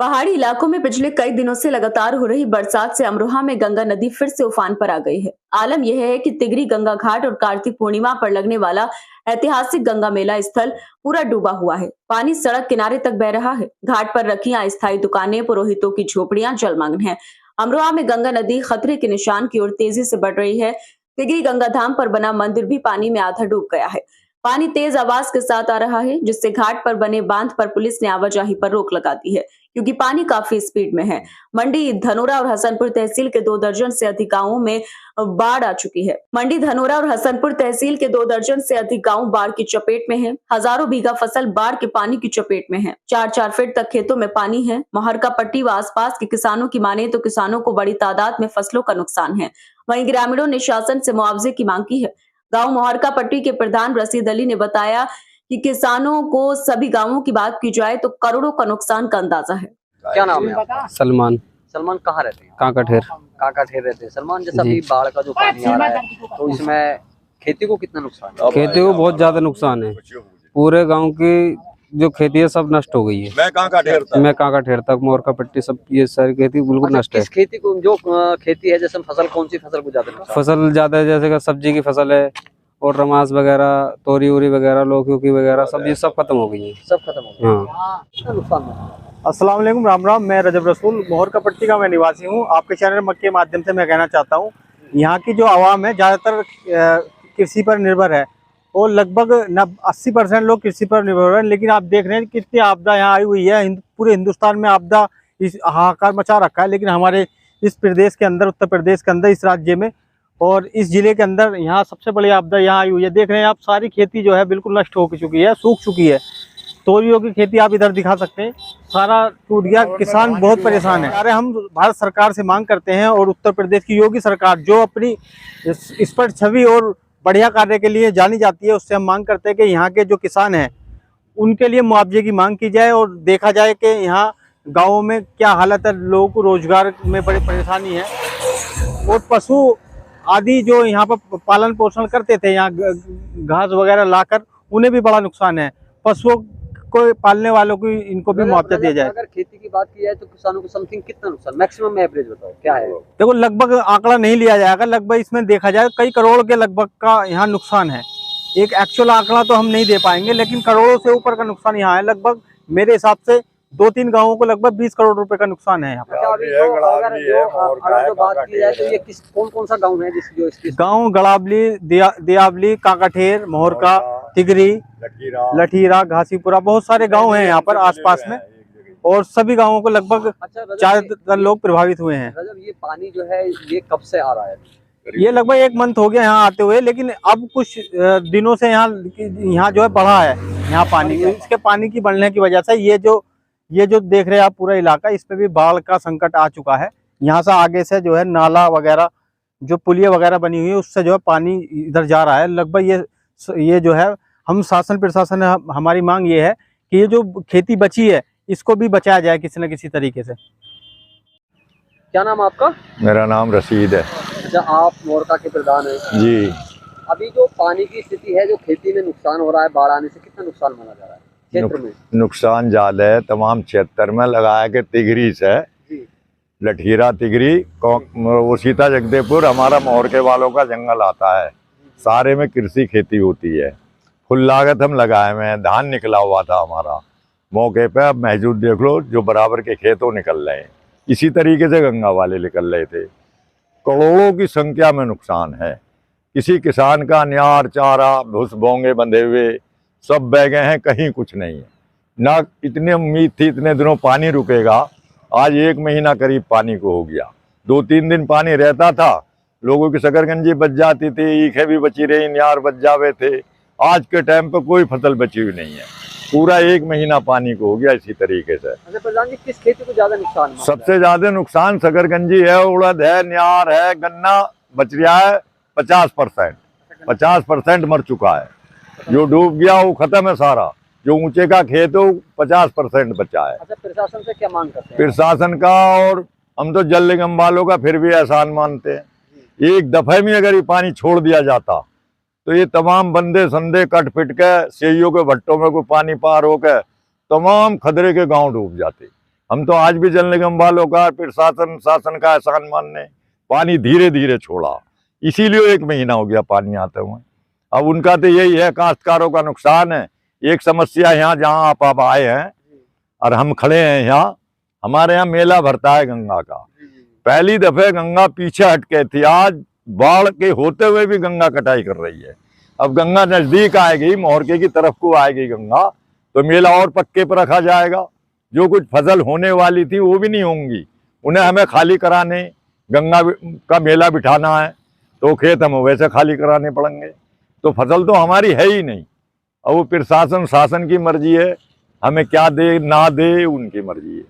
पहाड़ी इलाकों में पिछले कई दिनों से लगातार हो रही बरसात से अमरोहा में गंगा नदी फिर से उफान पर आ गई है। आलम यह है कि तिगरी गंगा घाट और कार्तिक पूर्णिमा पर लगने वाला ऐतिहासिक गंगा मेला स्थल पूरा डूबा हुआ है। पानी सड़क किनारे तक बह रहा है। घाट पर रखी अस्थायी दुकानें, पुरोहितों की झोपड़ियां जलमग्न हैं। अमरोहा में गंगा नदी खतरे के निशान की ओर तेजी से बढ़ रही है। तिगरी गंगा धाम पर बना मंदिर भी पानी में आधा डूब गया है। पानी तेज आवाज के साथ आ रहा है, जिससे घाट पर बने बांध पर पुलिस ने आवाजाही पर रोक लगा दी है, क्योंकि पानी काफी स्पीड में है। मंडी, धनोरा और हसनपुर तहसील के 2 दर्जन से अधिक गांवों में बाढ़ आ चुकी है। मंडी, धनोरा और हसनपुर तहसील के 2 दर्जन से अधिक गांव बाढ़ की चपेट में हैं। हजारों बीघा फसल बाढ़ के पानी की चपेट में है। 4-4 फीट तक खेतों में पानी है। मोहरका पट्टी व आसपास के किसानों की माने तो किसानों को बड़ी तादाद में फसलों का नुकसान है। वहीं ग्रामीणों ने शासन से मुआवजे की मांग की है। गांव मोहरका पट्टी के प्रधान रशीद अली ने बताया कि किसानों को सभी गांवों की बात की जाए तो करोड़ों का नुकसान का अंदाजा है। क्या नाम है आपका? सलमान। सलमान कहाँ रहते हैं? काकाठेर। काकाठेर रहते हैं। सलमान, जैसा अभी बाढ़ का जो पानी आ रहा है तो इसमें खेती को कितना नुकसान है? खेती को बहुत ज्यादा नुकसान है। पूरे गांव की जो खेती है सब नष्ट हो गई है। मैं काकाठेर तक मोरका पट्टी सब ये सारी खेती बिल्कुल नष्ट है। किस खेती को, जो खेती है, जैसे फसल, कौन सी फसल को ज्यादा नुकसान? फसल ज्यादा है, जैसे कि सब्जी की फसल है और रमास वगैरह, तोरी उरी वगैरह, लौकी वगैरह सब ये सब खत्म हो गई है। सब खत्म हो गया। हाँ, कितना नुकसान है? अस्सलाम वालेकुम, राम राम। मैं रजब रसूल, मोहरका पट्टी का मैं निवासी हूँ। आपके चैनल मक्के के माध्यम से मैं कहना चाहता हूँ, यहाँ की जो आवाम है ज़्यादातर कृषि पर निर्भर है और लगभग 80% लोग कृषि पर निर्भर हैं। लेकिन आप देख रहे हैं कितनी आपदा यहाँ आई हुई है। पूरे हिंदुस्तान में आपदा इस हाहाकार मचा रखा है, लेकिन हमारे इस प्रदेश के अंदर, उत्तर प्रदेश के अंदर, इस राज्य में और इस जिले के अंदर यहाँ सबसे बड़ी आपदा यहाँ आई हुई है। देख रहे हैं आप, सारी खेती जो है बिल्कुल नष्ट हो चुकी है, सूख चुकी है। तोरियों की खेती आप इधर दिखा सकते हैं, सारा टूट गया। किसान बहुत परेशान है। अरे हम भारत सरकार से मांग करते हैं और उत्तर प्रदेश की योगी सरकार जो अपनी इस पर छवि और बढ़िया कार्य के लिए जानी जाती है, उससे हम मांग करते हैं कि यहाँ के जो किसान हैं उनके लिए मुआवजे की मांग की जाए और देखा जाए कि यहाँ गाँवों में क्या हालत है। लोगों को रोजगार में बड़ी परेशानी है और पशु आदि जो यहाँ पर पालन पोषण करते थे, यहाँ घास वगैरह लाकर, उन्हें भी बड़ा नुकसान है। पशुओं को पालने वालों को इनको भी मुआवजा दिया जाए। अगर खेती की बात की जाए तो किसानों को समथिंग कितना नुकसान, मैक्सिमम एवरेज बताओ क्या है? देखो, लगभग आंकड़ा नहीं लिया जाएगा, लगभग इसमें देखा जाए कई करोड़ के लगभग का यहाँ नुकसान है। एक एक्चुअल आंकड़ा तो हम नहीं दे पाएंगे, लेकिन करोड़ों से ऊपर का नुकसान यहाँ है। लगभग मेरे हिसाब से 2-3 गाँवों को लगभग 20 करोड़ रुपए का नुकसान है यहाँ पे। अगर जो बात की जाए तो ये कौन सा गाँव है जिसकी गाँव? गड़ावली, दियावली, काकाठेर, मोहरका, तिगरी, लठीरा, घासीपुरा, बहुत सारे गांव हैं यहाँ पर आसपास में और सभी गांवों को लगभग 4 लोग प्रभावित हुए हैं। ये पानी जो है ये कब से आ रहा है? ये लगभग 1 मंथ हो गया यहाँ आते हुए, लेकिन अब कुछ दिनों से यहाँ जो है बढ़ा है यहाँ पानी। इसके पानी की बढ़ने की वजह से ये जो देख रहे हैं आप पूरा इलाका, इस पे भी बाढ़ का संकट आ चुका है। यहाँ से आगे से जो है नाला वगैरह, जो पुलिया वगैरह बनी हुई है, उससे जो है पानी इधर जा रहा है। लगभग ये जो है, हम शासन प्रशासन, हमारी मांग ये है कि ये जो खेती बची है इसको भी बचाया जाए किसी न किसी तरीके से। क्या नाम आपका? मेरा नाम रशीद है। अच्छा, आप मोरका के प्रधान हैं जी। अभी जो पानी की स्थिति है, जो खेती में नुकसान हो रहा है बाढ़ आने से, कितना नुकसान माना जा रहा है क्षेत्र में? नुकसान ज्यादा है तमाम क्षेत्र में। लगाया कि तिगरी से लठीरा, तिगरी, वो सीता जगदेपुर, हमारा मोहरके वालों का जंगल आता है। सारे में कृषि खेती होती है। फुल लागत हम लगाए हुए हैं। धान निकला हुआ था हमारा मौके पे, अब महजूद देख लो जो बराबर के खेतों निकल रहे हैं। इसी तरीके से गंगा वाले निकल रहे थे। करोड़ों की संख्या में नुकसान है। किसी किसान का न्यार, चारा, भूस बोंगे बंधे हुए सब बह गए हैं, कहीं कुछ नहीं है। ना इतनी उम्मीद थी इतने दिनों पानी रुकेगा, आज 1 महीना करीब पानी को हो गया। 2-3 दिन पानी रहता था, लोगों की शकरकंजी बच जाती थी, ईखें भी बची रही, न्यार बच जावे थे। आज के टाइम पे कोई फसल बची हुई नहीं है। पूरा 1 महीना पानी को हो गया इसी तरीके से। अच्छा प्रधान जी, किस खेती को ज्यादा नुकसान? सबसे ज्यादा नुकसान शकरकंजी है, उड़द है, न्यार है, गन्ना बच रहा है 50%। 50% मर चुका है। जो डूब गया वो खत्म है सारा। जो ऊंचे का खेत हो 50% बचा है। अच्छा, प्रशासन से क्या मांग करते हैं? प्रशासन का और हम तो जल निगम वालों का फिर भी एहसान मानते हैं। एक दफे में अगर ये पानी छोड़ दिया जाता तो ये तमाम बंदे संदे कट पिट के सेइयों के भट्टों में कोई पानी पार होकर तमाम खदरे के गांव डूब जाते। हम तो आज भी जल निगम वालों का प्रशासन शासन का एहसान मानने पानी धीरे धीरे छोड़ा, इसीलिए 1 महीना हो गया पानी आते हुए। अब उनका तो यही है, काश्तकारों का नुकसान है। एक समस्या यहाँ जहाँ आप आए हैं और हम खड़े हैं यहाँ, हमारे यहाँ मेला भरता है गंगा का। पहली दफे गंगा पीछे हट के थी, आज बाढ़ के होते हुए भी गंगा कटाई कर रही है। अब गंगा नजदीक आएगी, मोहरके की तरफ को आएगी गंगा, तो मेला और पक्के पर रखा जाएगा। जो कुछ फसल होने वाली थी वो भी नहीं होंगी, उन्हें हमें खाली कराने, गंगा का मेला बिठाना है तो खेत हम वैसे खाली कराने पड़ेंगे। तो फसल तो हमारी है ही नहीं। और वो प्रशासन शासन की मर्जी है, हमें क्या दे ना दे उनकी मर्जी है।